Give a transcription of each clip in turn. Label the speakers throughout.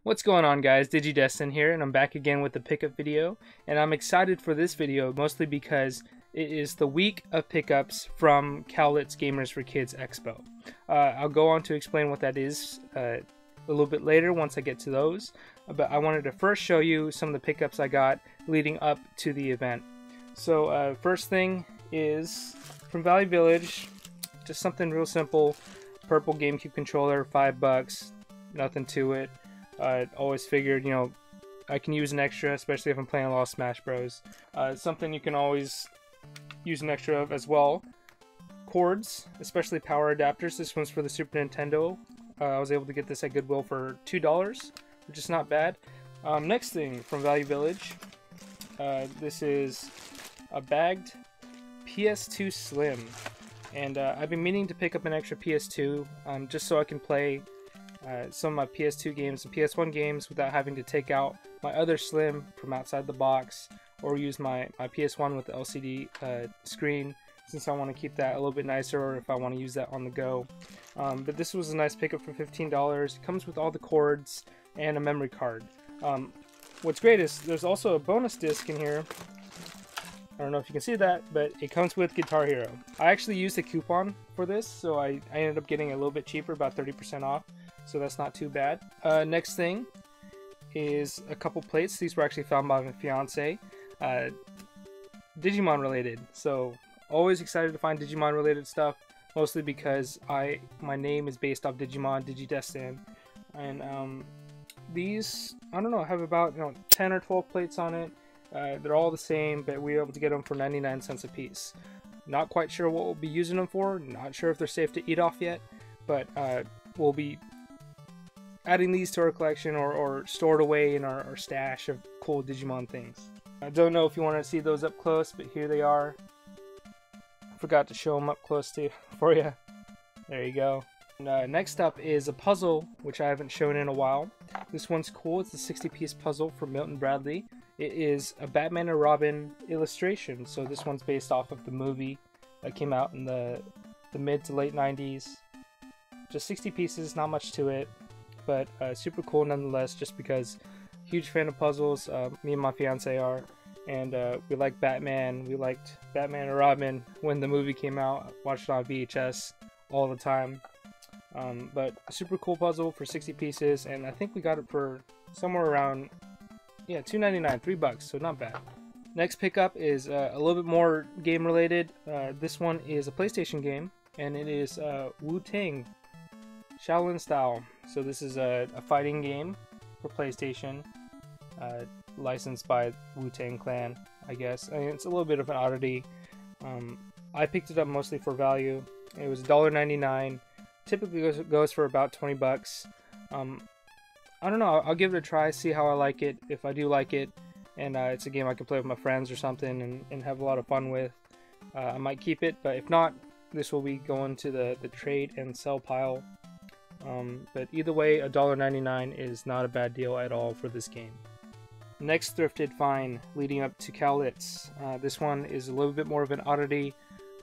Speaker 1: What's going on, guys? Digidesdan here, and I'm back again with the pickup video. And I'm excited for this video mostly because it is the week of pickups from Cowlitz Gamers for Kids Expo. I'll go on to explain what that is a little bit later once I get to those. But I wanted to first show you some of the pickups I got leading up to the event. So first thing is from Valley Village, just something real simple. Purple GameCube controller, $5, nothing to it. I always figured, you know, I can use an extra, especially if I'm playing a lot of Smash Bros. Something you can always use an extra of as well. Cords, especially power adapters. This one's for the Super Nintendo. I was able to get this at Goodwill for $2, which is not bad. Next thing from Value Village, this is a bagged PS2 Slim. And I've been meaning to pick up an extra PS2 just so I can play some of my PS2 games and PS1 games without having to take out my other Slim from outside the box or use my PS1 with the LCD screen, since I want to keep that a little bit nicer, or if I want to use that on the go. But this was a nice pickup for $15. It comes with all the cords and a memory card. What's great is there's also a bonus disc in here. I don't know if you can see that, but it comes with Guitar Hero. I actually used a coupon for this, so I ended up getting a little bit cheaper, about 30% off. So that's not too bad. Next thing is a couple plates. These were actually found by my fiance. Digimon related. So always excited to find Digimon related stuff. Mostly because my name is based off Digimon, Digidesdan. And these, I don't know, have about 10 or 12 plates on it. They're all the same, but we were able to get them for 99 cents a piece. Not quite sure what we'll be using them for. Not sure if they're safe to eat off yet. But we'll be adding these to our collection or stored away in our stash of cool Digimon things. I don't know if you want to see those up close, but here they are. I forgot to show them up close for you. There you go. And, next up is a puzzle, which I haven't shown in a while. This one's cool. It's a 60-piece puzzle from Milton Bradley. It is a Batman and Robin illustration. So this one's based off of the movie that came out in the mid to late 90s. Just 60 pieces, not much to it. But super cool nonetheless, just because huge fan of puzzles, me and my fiance are, and we like Batman. We liked Batman and Robin when the movie came out. Watched it on VHS all the time. But a super cool puzzle for 60 pieces, and I think we got it for somewhere around, yeah, $2.99, $3, so not bad. Next pickup is a little bit more game related. This one is a PlayStation game, and it is WuTang Xiaolin style. So this is a fighting game for PlayStation, licensed by WuTang Clan, I guess. I mean, it's a little bit of an oddity. I picked it up mostly for value. It was $1.99. Typically goes for about $20. I don't know. I'll give it a try, see how I like it. If I do like it, and it's a game I can play with my friends or something and have a lot of fun with, I might keep it. But if not, this will be going to the trade and sell pile. But either way, $1.99 is not a bad deal at all for this game. Next thrifted find leading up to Cowlitz. This one is a little bit more of an oddity,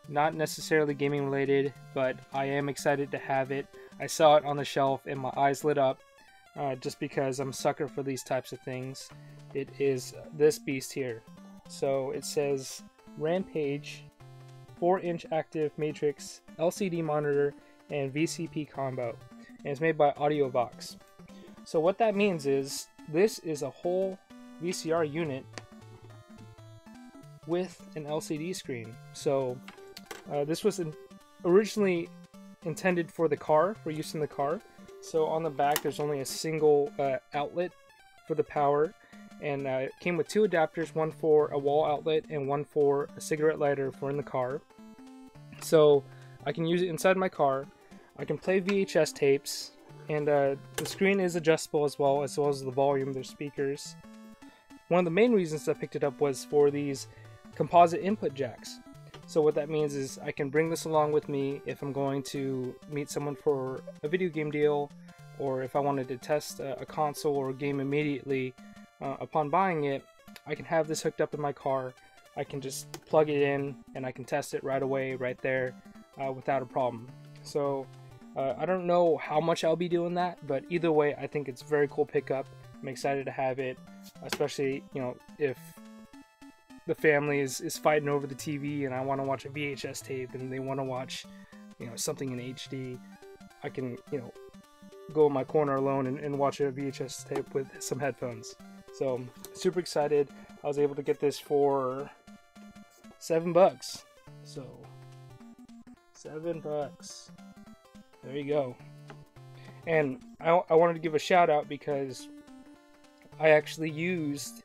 Speaker 1: not necessarily gaming related, but I am excited to have it. I saw it on the shelf and my eyes lit up, just because I'm a sucker for these types of things. It is this beast here. So it says Rampage 4-inch active matrix LCD monitor and VCP combo. And it's made by AudioVox. So what that means is this is a whole VCR unit with an LCD screen. So this was originally intended for the car, for use in the car. So on the back there's only a single outlet for the power, and it came with two adapters, one for a wall outlet and one for a cigarette lighter for in the car. So I can use it inside my car. I can play VHS tapes, and the screen is adjustable as well as the volume. There's speakers. One of the main reasons I picked it up was for these composite input jacks. So what that means is I can bring this along with me if I'm going to meet someone for a video game deal, or if I wanted to test a console or a game immediately upon buying it. I can have this hooked up in my car. I can just plug it in and I can test it right away, right there, without a problem. So I don't know how much I'll be doing that, but either way, I think it's a very cool pickup. I'm excited to have it, especially, you know, if the family is fighting over the TV and I want to watch a VHS tape and they want to watch, you know, something in HD. I can, you know, go in my corner alone and watch a VHS tape with some headphones. So super excited. I was able to get this for $7. So $7. There you go. And I wanted to give a shout out because I actually used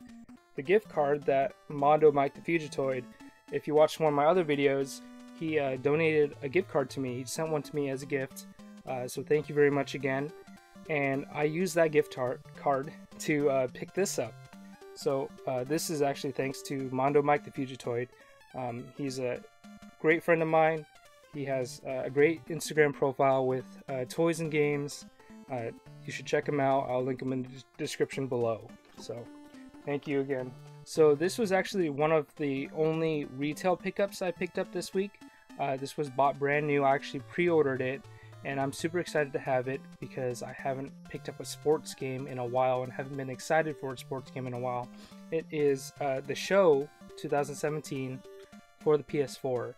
Speaker 1: the gift card that Mondo Mike the Fugitoid, if you watched one of my other videos, he donated a gift card to me. He sent one to me as a gift. So thank you very much again. And I used that gift card to pick this up. So this is actually thanks to Mondo Mike the Fugitoid. He's a great friend of mine. He has a great Instagram profile with toys and games. You should check him out. I'll link him in the description below. So thank you again. So this was actually one of the only retail pickups I picked up this week. This was bought brand new. I actually pre-ordered it, and I'm super excited to have it because I haven't picked up a sports game in a while and haven't been excited for a sports game in a while. It is The Show 2017 for the PS4.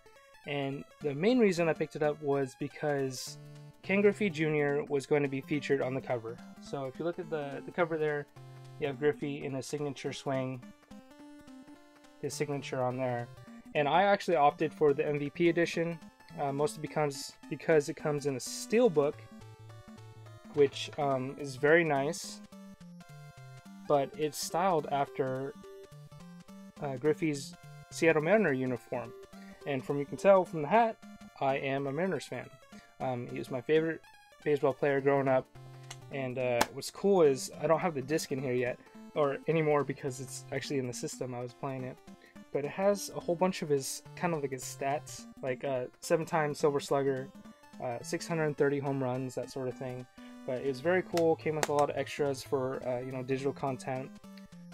Speaker 1: And the main reason I picked it up was because Ken Griffey Jr. was going to be featured on the cover. So if you look at the cover there, you have Griffey in a signature swing, his signature on there. And I actually opted for the MVP edition, mostly because it comes in a steelbook, which is very nice, but it's styled after Griffey's Seattle Mariner uniform. And from you can tell from the hat, I am a Mariners fan. He was my favorite baseball player growing up. And what's cool is I don't have the disc in here yet, or anymore because it's actually in the system. I was playing it. But it has a whole bunch of his, kind of like his stats, like 7-time Silver Slugger, 630 home runs, that sort of thing. But it was very cool, came with a lot of extras for, you know, digital content.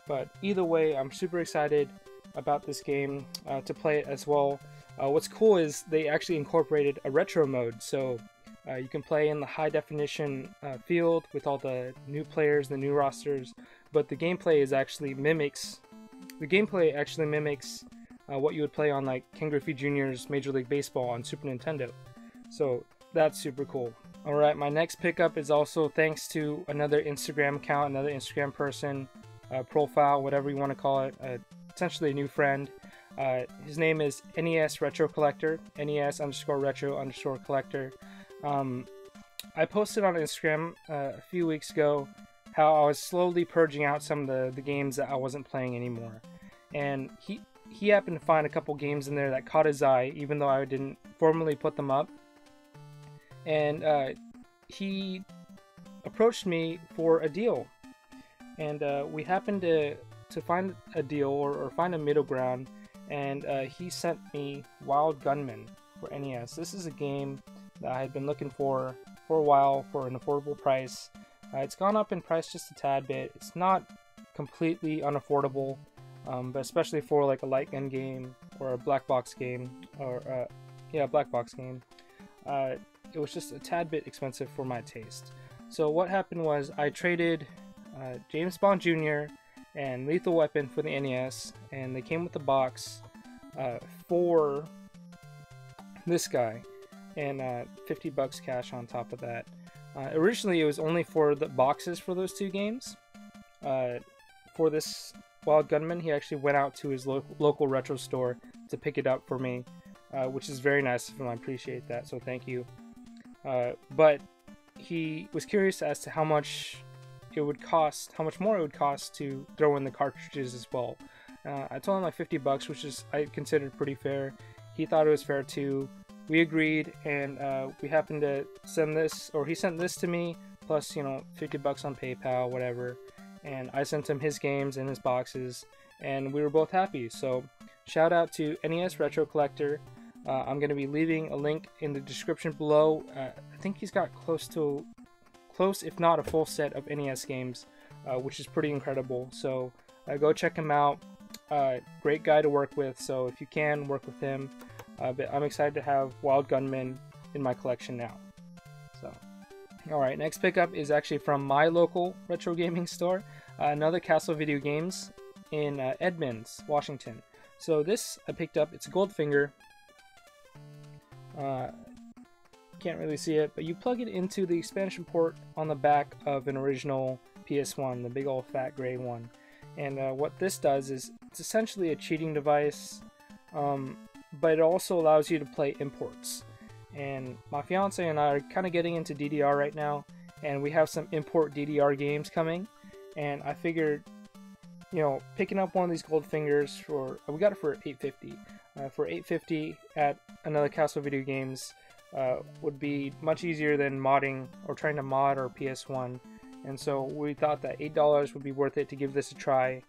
Speaker 1: But either way, I'm super excited about this game to play it as well. What's cool is they actually incorporated a retro mode, so you can play in the high definition field with all the new players, the new rosters, but the gameplay actually mimics what you would play on like Ken Griffey Jr.'s Major League Baseball on Super Nintendo. So that's super cool. Alright, my next pickup is also thanks to another Instagram account, another Instagram person, profile, whatever you want to call it, essentially a new friend. His name is NES Retro Collector, NES_Retro_Collector. I posted on Instagram a few weeks ago how I was slowly purging out some of the games that I wasn't playing anymore. And he happened to find a couple games in there that caught his eye, even though I didn't formally put them up. And he approached me for a deal. And we happened to find a deal or find a middle ground. And he sent me Wild Gunman for NES. This is a game that I had been looking for a while for an affordable price. It's gone up in price just a tad bit. It's not completely unaffordable, but especially for like a light gun game or a black box game, or black box game, it was just a tad bit expensive for my taste. So what happened was I traded James Bond Jr. and Lethal Weapon for the NES, and they came with the box for this guy, and $50 cash on top of that. Originally, it was only for the boxes for those two games. For this Wild Gunman, he actually went out to his local retro store to pick it up for me, which is very nice of him. I appreciate that, so thank you. But he was curious as to how much more it would cost to throw in the cartridges as well. I told him like $50, which is I considered pretty fair. He thought it was fair too. We agreed, and we happened to send this, or he sent this to me, plus, you know, $50 on PayPal, whatever. And I sent him his games and his boxes, and we were both happy. So shout out to NES Retro Collector. I'm going to be leaving a link in the description below. I think he's got close, if not a full set of NES games, which is pretty incredible. So go check him out. Great guy to work with, so if you can, work with him. But I'm excited to have Wild Gunman in my collection now. So Alright, next pickup is actually from my local retro gaming store, another Castle Video Games in Edmonds, Washington. So this I picked up, it's a Goldfinger. Can't really see it, but you plug it into the expansion port on the back of an original PS1, the big old fat gray one. And what this does is it's essentially a cheating device, but it also allows you to play imports. And my fiance and I are kind of getting into DDR right now, and we have some import DDR games coming, and I figured, you know, picking up one of these Goldfingers for, we got it for $8.50. For $8.50 at another Castle Video Games would be much easier than modding or trying to mod our PS1, and so we thought that $8 would be worth it to give this a try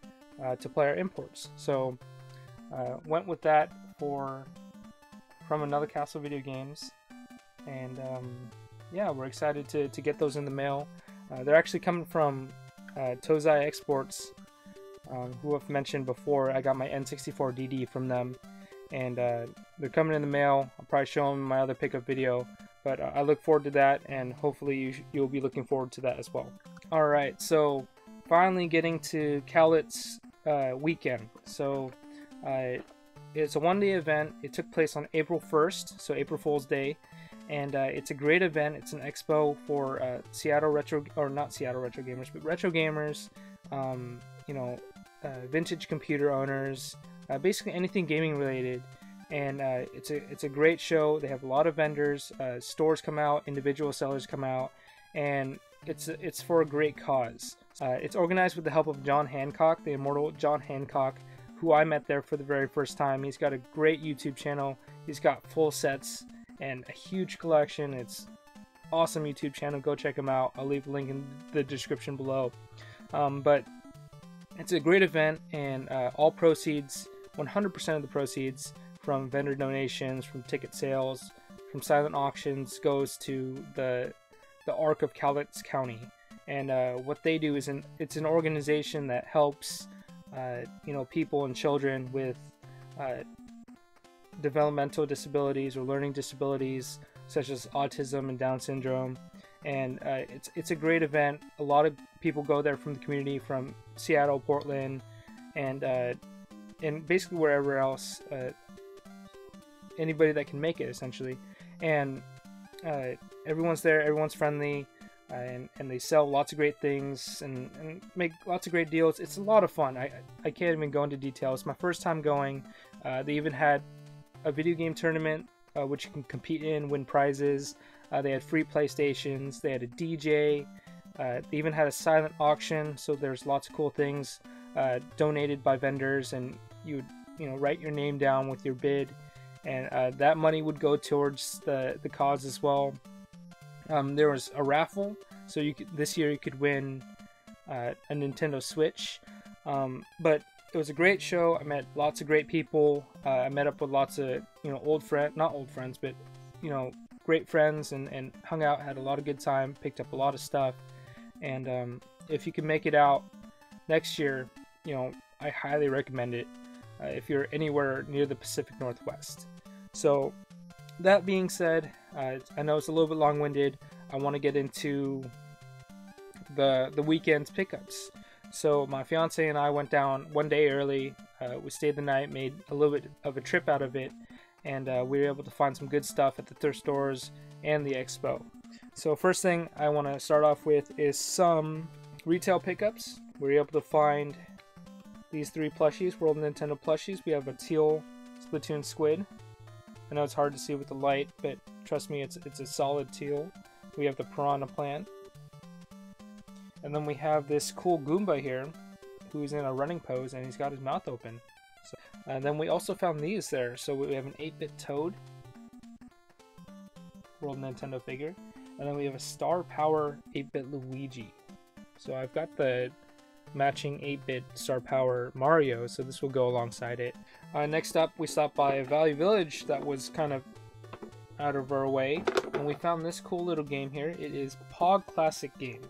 Speaker 1: to play our imports. So went with that from another Castle Video Games, and yeah, we're excited to get those in the mail. They're actually coming from Tozai Exports, who I've mentioned before. I got my N64 DD from them, and they're coming in the mail. I'll probably show them in my other pickup video, but I look forward to that, and hopefully you'll be looking forward to that as well. Alright, so finally getting to Cowlitz weekend. So it's a one-day event. It took place on April 1st, so April Fool's Day, and it's a great event. It's an expo for Seattle Retro, or not Seattle Retro Gamers, but retro gamers, you know, vintage computer owners, basically anything gaming related. And it's a great show. They have a lot of vendors, stores come out, individual sellers come out, and it's for a great cause. It's organized with the help of John Hancock, the immortal John Hancock, who I met there for the very first time. He's got a great YouTube channel. He's got full sets and a huge collection. It's awesome YouTube channel. Go check him out. I'll leave a link in the description below. But it's a great event, and all proceeds, 100% of the proceeds from vendor donations, from ticket sales, from silent auctions, goes to the Arc of Cowlitz County. And what they do is it's an organization that helps you know, people and children with developmental disabilities or learning disabilities such as autism and Down syndrome. And it's a great event. A lot of people go there from the community, from Seattle, Portland, and basically wherever else, anybody that can make it, essentially. And everyone's there, everyone's friendly, and they sell lots of great things and make lots of great deals. It's a lot of fun. I can't even go into details. My first time going. They even had a video game tournament which you can compete in, win prizes. They had free PlayStations. They had a DJ. They even had a silent auction, so there's lots of cool things donated by vendors, and you would write your name down with your bid, and that money would go towards the cause as well. There was a raffle, so this year you could win a Nintendo Switch. But it was a great show. I met lots of great people. I met up with lots of not old friends, but great friends, and hung out, had a lot of good time, picked up a lot of stuff. And if you can make it out next year, I highly recommend it if you're anywhere near the Pacific Northwest. So that being said, I know it's a little bit long-winded. I want to get into the weekend's pickups. So my fiance and I went down one day early. We stayed the night, made a little bit of a trip out of it, and we were able to find some good stuff at the thrift stores and the expo. So first thing I want to start off with is some retail pickups. We were able to find these 3 plushies, World Nintendo plushies. We have a teal Splatoon squid. I know it's hard to see with the light, but trust me, it's a solid teal. We have the piranha plant. And then we have this cool Goomba here, who's in a running pose, and he's got his mouth open. So, and then we also found these there. So we have an 8-bit Toad, World Nintendo figure. And then we have a Star Power 8-bit Luigi. So I've got the matching 8-bit Star Power Mario, so this will go alongside it. Next up, we stopped by a Value Village that was kind of out of our way, and we found this cool little game here. It is Pog Classic Game.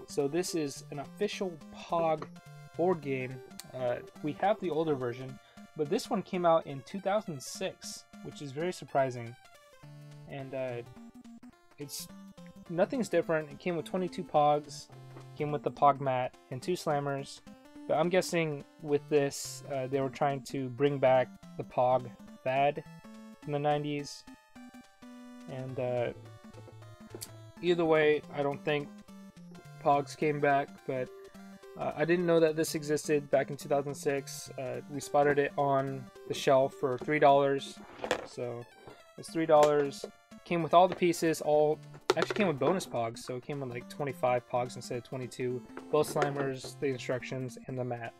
Speaker 1: So this is an official Pog board game. We have the older version, but this one came out in 2006, which is very surprising. And it's nothing's different. It came with 22 Pogs, came with the Pog mat, and 2 slammers. But I'm guessing with this, they were trying to bring back the Pog fad from the 90s. And either way, I don't think Pogs came back, but I didn't know that this existed back in 2006. We spotted it on the shelf for $3. So it's $3. Came with all the pieces, actually came with bonus Pogs, so it came with like 25 Pogs instead of 22. Both slammers, the instructions, and the mat.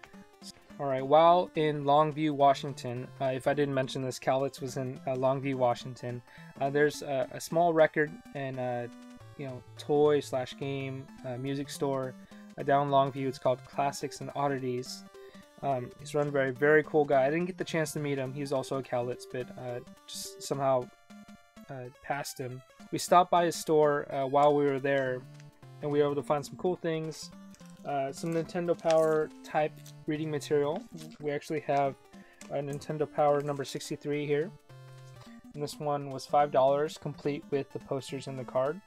Speaker 1: Alright, while in Longview, Washington, if I didn't mention this, Cowlitz was in Longview, Washington. There's a small record and toy / game music store down Longview. It's called Classics and Oddities. He's run by a very cool guy. I didn't get the chance to meet him. He's also a Cowlitz, but just somehow passed him. We stopped by his store while we were there, and we were able to find some cool things. Some Nintendo Power type reading material. We actually have a Nintendo Power number 63 here. And this one was $5, complete with the posters and the card.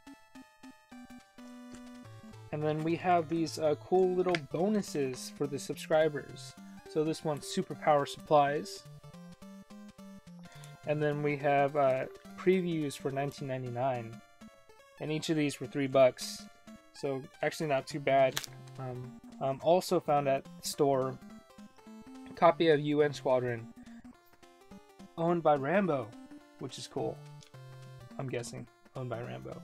Speaker 1: And then we have these cool little bonuses for the subscribers. So this one's Super Power Supplies. And then we have previews for $19.99. And each of these were $3. So actually not too bad. Also found at the store a copy of UN Squadron, owned by Rambo, which is cool. I'm guessing owned by Rambo.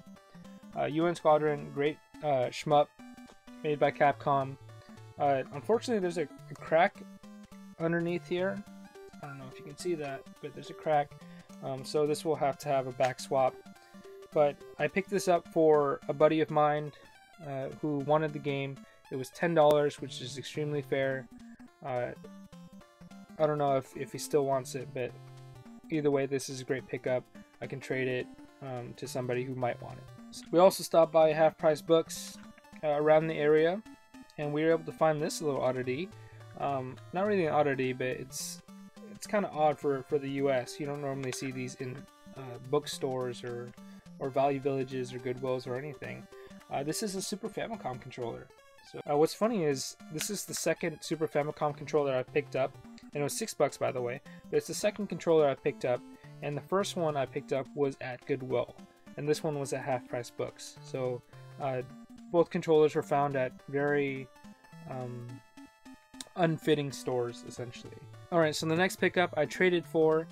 Speaker 1: UN Squadron, great shmup, made by Capcom. Unfortunately, there's a crack underneath here. I don't know if you can see that, but there's a crack. So this will have to have a back swap. But I picked this up for a buddy of mine who wanted the game. It was $10, which is extremely fair. I don't know if he still wants it, but either way, this is a great pickup. I can trade it to somebody who might want it. We also stopped by Half Price Books around the area, and we were able to find this little oddity. Not really an oddity, but it's kind of odd for the US. You don't normally see these in bookstores or Value Villages or Goodwills or anything. This is a Super Famicom controller. So what's funny is this is the second Super Famicom controller I picked up, and it was $6 by the way. But it's the second controller I picked up, and the first one I picked up was at Goodwill, and this one was at Half Price Books. So both controllers were found at very unfitting stores, essentially. Alright, so the next pickup I traded for.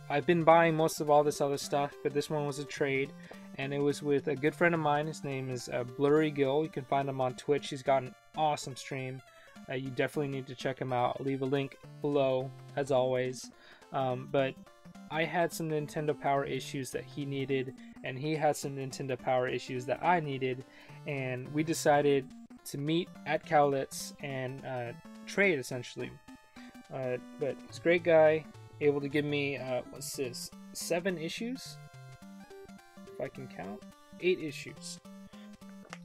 Speaker 1: I've been buying most of all this other stuff, but this one was a trade, and it was with a good friend of mine. His name is Blurry Gill. You can find him on Twitch. He's got an awesome stream. You definitely need to check him out. I'll leave a link below, as always. But I had some Nintendo Power issues that he needed, and he had some Nintendo Power issues that I needed, and we decided to meet at Cowlitz and trade, essentially. But he's a great guy, able to give me, what's this, 7 issues? If I can count. 8 issues.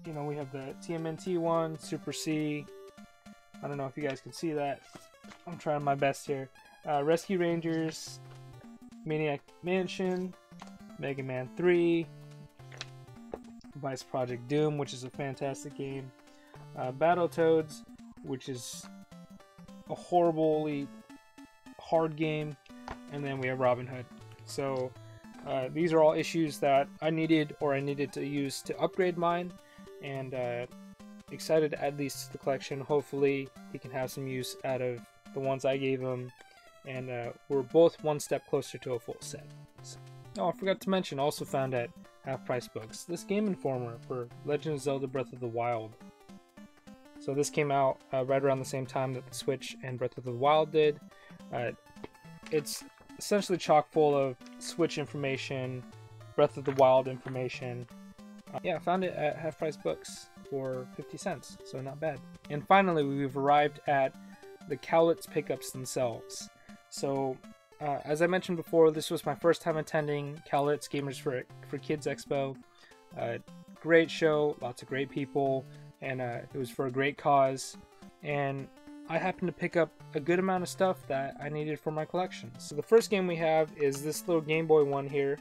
Speaker 1: You know, we have the TMNT one, Super C. I don't know if you guys can see that. I'm trying my best here. Rescue Rangers, Maniac Mansion, Mega Man 3, Vice Project Doom, which is a fantastic game, Battletoads, which is a horribly hard game, and then we have Robin Hood. So these are all issues that I needed to use to upgrade mine, and excited to add these to the collection. Hopefully he can have some use out of the ones I gave him, and we're both one step closer to a full set. So, oh, I forgot to mention, also found at Half Price Books, this Game Informer for Legend of Zelda Breath of the Wild. So this came out right around the same time that the Switch and Breath of the Wild did. It's essentially chock full of Switch information, Breath of the Wild information. Yeah, I found it at Half Price Books for 50 cents, so not bad. And finally, we've arrived at the Cowlitz pickups themselves. So, as I mentioned before, this was my first time attending Cowlitz Gamers for Kids Expo. Great show, lots of great people, and it was for a great cause. And I happened to pick up a good amount of stuff that I needed for my collection. So the first game we have is this little Game Boy one here.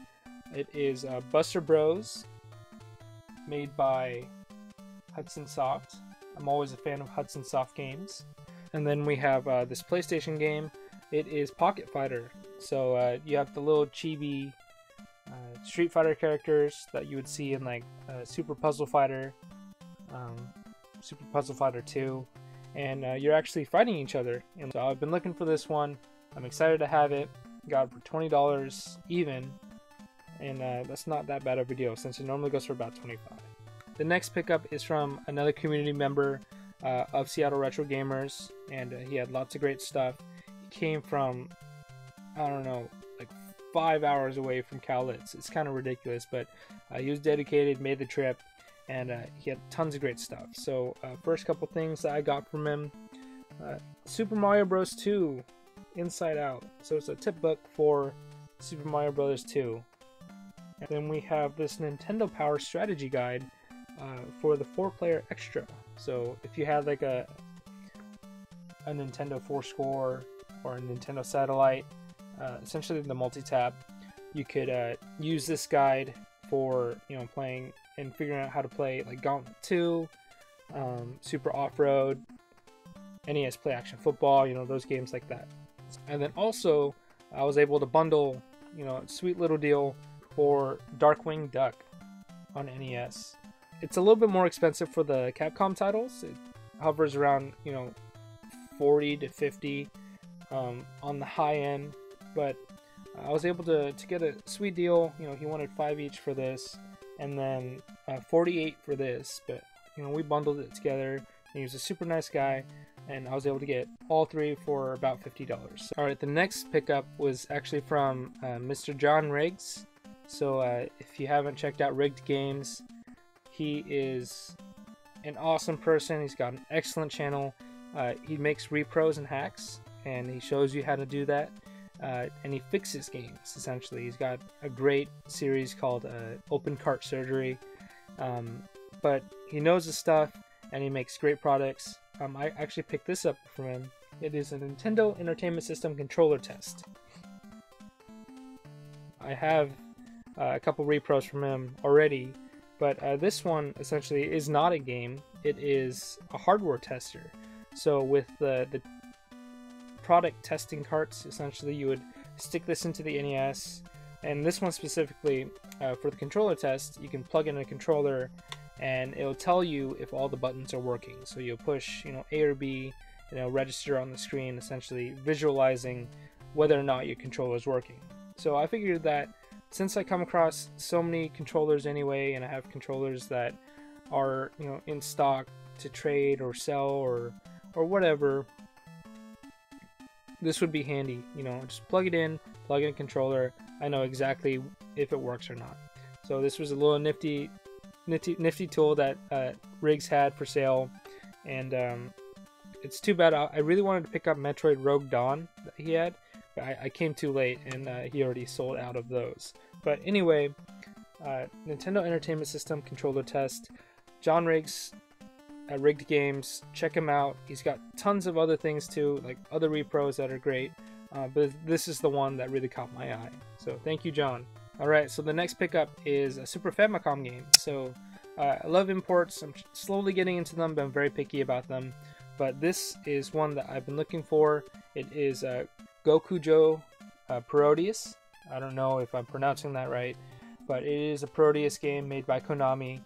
Speaker 1: It is Buster Bros. made by Hudson Soft. I'm always a fan of Hudson Soft games. And then we have this PlayStation game. It is Pocket Fighter. So you have the little chibi Street Fighter characters that you would see in like Super Puzzle Fighter, Super Puzzle Fighter 2, and you're actually fighting each other. And so I've been looking for this one. I'm excited to have it. Got it for $20 even, and that's not that bad of a deal since it normally goes for about $25. The next pickup is from another community member of Seattle Retro Gamers, and he had lots of great stuff. He came from, I don't know, like 5 hours away from Cowlitz. It's kind of ridiculous, but he was dedicated, made the trip, and he had tons of great stuff. So first couple things that I got from him, Super Mario Bros. 2 Inside Out. So it's a tip book for Super Mario Bros. 2. And then we have this Nintendo Power Strategy Guide for the 4-player extra. So if you had like a Nintendo 4-score or a Nintendo Satellite, essentially the multi-tap, you could use this guide for, you know, playing and figuring out how to play like Gauntlet 2, Super Off-Road, NES Play Action Football, you know, those games like that. And then also I was able to bundle, you know, a sweet little deal for Darkwing Duck on NES. It's a little bit more expensive for the Capcom titles. It hovers around, you know, 40 to 50 on the high end, but I was able to get a sweet deal. You know, he wanted 5 each for this, and then 48 for this, but you know, we bundled it together, and he was a super nice guy, and I was able to get all 3 for about $50. Alright, the next pickup was actually from Mr. John Riggs. So if you haven't checked out Rigged Games, he is an awesome person. He's got an excellent channel. He makes repros and hacks, and he shows you how to do that. And he fixes games, essentially. He's got a great series called Open Cart Surgery. But he knows his stuff, and he makes great products. I actually picked this up from him. It is a Nintendo Entertainment System controller test. I have a couple repros from him already, but this one essentially is not a game. It is a hardware tester. So with the product testing carts, essentially you would stick this into the NES, and this one specifically for the controller test, you can plug in a controller and it'll tell you if all the buttons are working. So you'll push, you know, A or B, and it'll register on the screen, essentially visualizing whether or not your controller is working. So I figured that since I come across so many controllers anyway, and I have controllers that are, you know, in stock to trade or sell or whatever, this would be handy. You know, just plug it in, plug in a controller. I know exactly if it works or not. So this was a little nifty tool that Riggs had for sale, and it's too bad. I really wanted to pick up Metroid Rogue Dawn that he had, but I came too late, and he already sold out of those. But anyway, Nintendo Entertainment System controller test, John Riggs at Rigged Games. Check him out. He's got tons of other things too, like other repros that are great, but this is the one that really caught my eye. So thank you, John. Alright, so the next pickup is a Super Famicom game. So I love imports. I'm slowly getting into them, but I'm very picky about them. But this is one that I've been looking for. It is Gokujo Parodius. I don't know if I'm pronouncing that right, but it is a Parodius game made by Konami.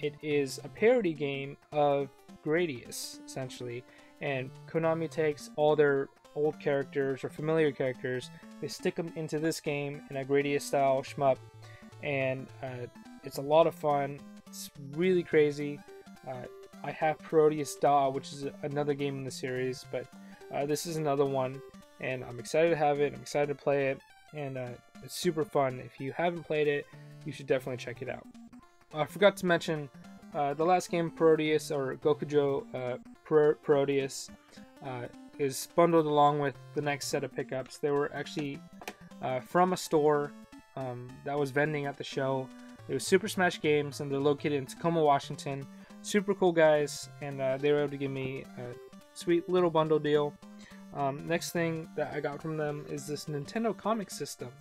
Speaker 1: It is a parody game of Gradius, essentially. And Konami takes all their old characters or familiar characters, they stick them into this game in a Gradius style shmup, and it's a lot of fun. It's really crazy. I have Parodius Da, which is another game in the series, but this is another one, and I'm excited to have it. I'm excited to play it, and it's super fun. If you haven't played it, you should definitely check it out. I forgot to mention the last game, Parodius, or Gokujo Parodius, is bundled along with the next set of pickups. They were actually from a store that was vending at the show. It was Super Smash Games, and they're located in Tacoma, Washington. Super cool guys, and they were able to give me a sweet little bundle deal. Next thing that I got from them is this Nintendo Comic System.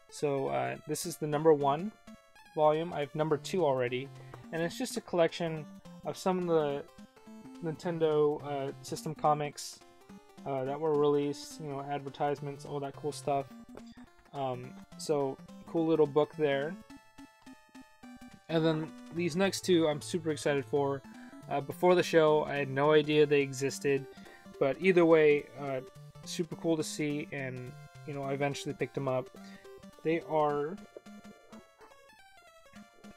Speaker 1: So this is the #1 volume. I have number 2 already, and it's just a collection of some of the Nintendo system comics that were released, you know, advertisements, all that cool stuff. So cool little book there. And then these next two I'm super excited for. Before the show, I had no idea they existed, but either way, super cool to see, and you know, I eventually picked them up. They are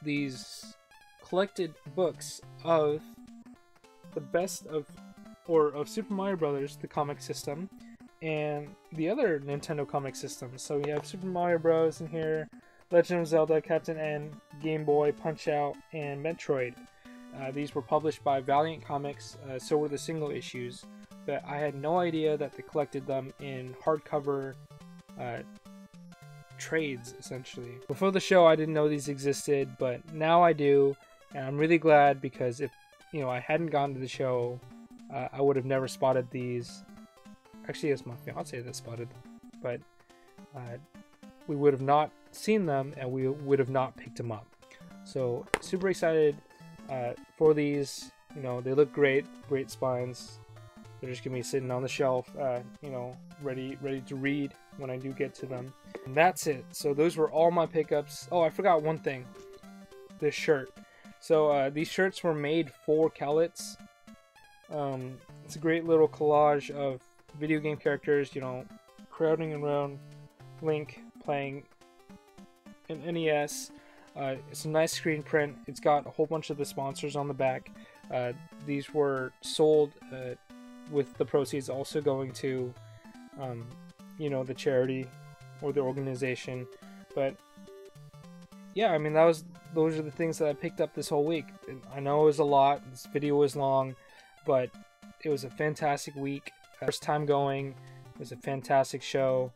Speaker 1: these collected books of the best of Super Mario Brothers, the comic system, and the other Nintendo comic systems. So we have Super Mario Bros. In here, Legend of Zelda, Captain N, Game Boy, Punch-Out, and Metroid. These were published by Valiant Comics, so were the single issues, but I had no idea that they collected them in hardcover trades, essentially. Before the show, I didn't know these existed, but now I do, and I'm really glad, because if I hadn't gone to the show, I would have never spotted these. Actually, it's my fiance that spotted them, but we would have not seen them, and we would have not picked them up. So super excited for these. They look great spines. They're just gonna be sitting on the shelf, ready to read when I do get to them. And that's it. So those were all my pickups. Oh, I forgot one thing. This shirt. So these shirts were made for Cowlitz. It's a great little collage of video game characters, crowding around Link playing an NES. It's a nice screen print. It's got a whole bunch of the sponsors on the back. These were sold with the proceeds also going to, the charity or the organization. But yeah, I mean, those are the things that I picked up this whole week. I know it was a lot. This video was long, but it was a fantastic week. First time going. It was a fantastic show.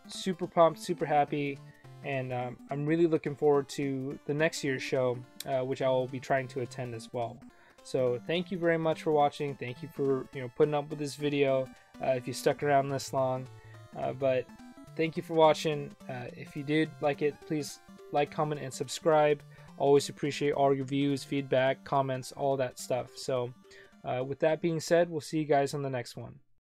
Speaker 1: Super pumped, super happy, and I'm really looking forward to the next year's show, which I will be trying to attend as well. So thank you very much for watching. Thank you for putting up with this video if you stuck around this long. But thank you for watching. If you did like it, please like, comment, and subscribe. Always appreciate all your views, feedback, comments, all that stuff. So with that being said, we'll see you guys on the next one.